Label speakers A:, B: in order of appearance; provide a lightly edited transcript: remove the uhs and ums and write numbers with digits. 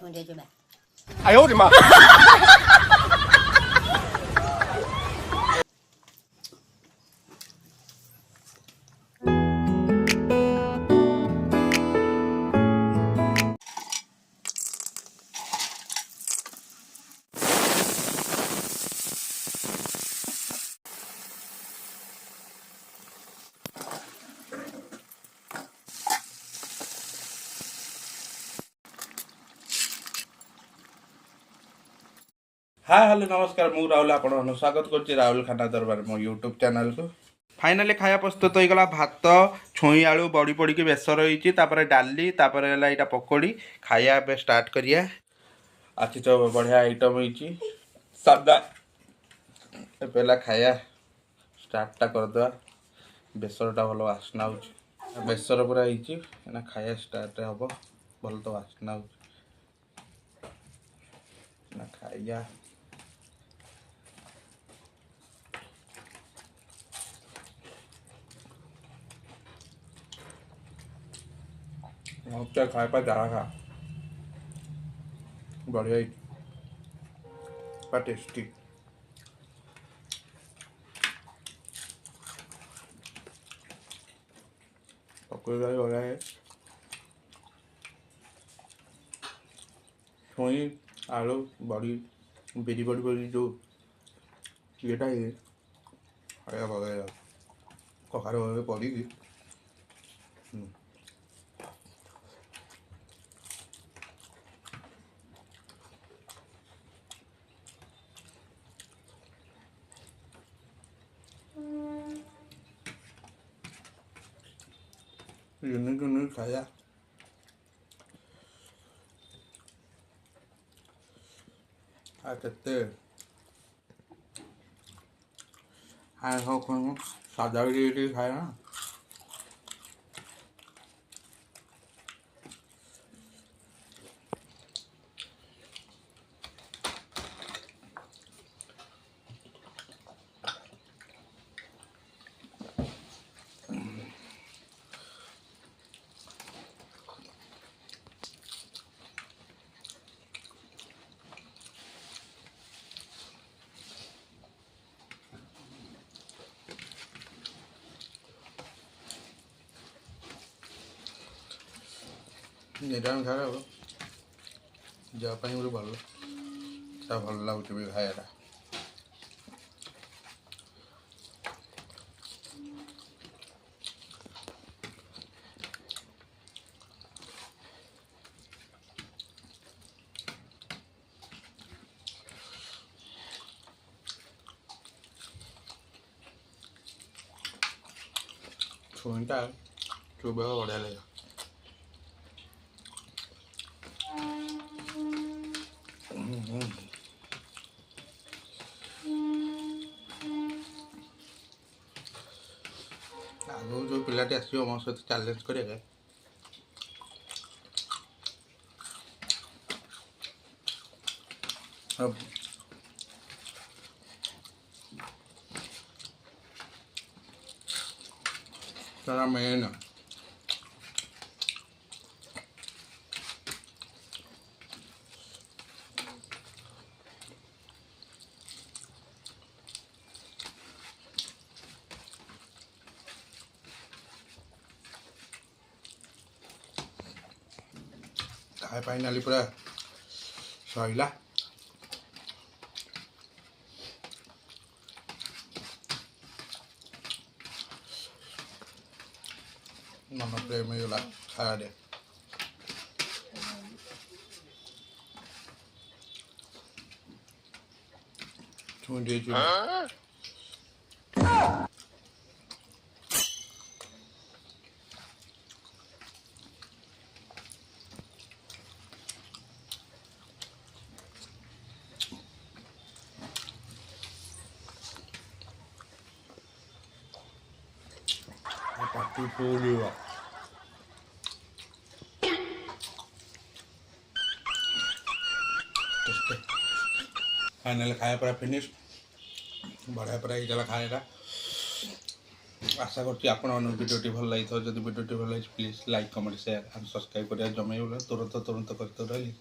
A: छुए जो मैं
B: 哎呦我的妈！ हाय हेलो नमस्कार मु राहुल आपण स्वागत कर राहुल खाना दरबार मो यूट्यूब चैनल को फाइनाली खाया प्रस्तुत हो गला भात छुई आलू बड़ी पड़ी के बेसर होती डाली यहाँ पकोड़ी खाया पे स्टार्ट करिया आज तो बढ़िया आइटम होती सादा पहला खाया स्टार्टा करदे बेसरटा भल वासना हो बेसर पूरा होना खाया स्टार्ट हम भल तो वासना हो खाया क्या खाए पा जा खा बढ़िया टेस्टी पकौड़ी बढ़िया है छुई आलू बड़ी बिरी बड़ी बड़ी जो येटा है खाया बगैर कखार पड़ी यूनिक खाया केते सादा भी खाया ना निराम खाया जापानी भल भल लगुच खाया छुईटा चुबा बढ़िया लगे आगो जो पिलाटी आसो मो सहित चैलेंज करेंगे सारा मेन खाए फाइनाली पूरा सैला मन प्रेम होगा खाया दे छुई पार्टी पूरी हुआ फाइनल खाया पूरा फिनिश बढ़िया पूरा ये खाया आशा करती भिडियोटी भल लगी जब भिडियोटी भल लगी please like comment share and subscribe करिया जमे तुरंत करते रही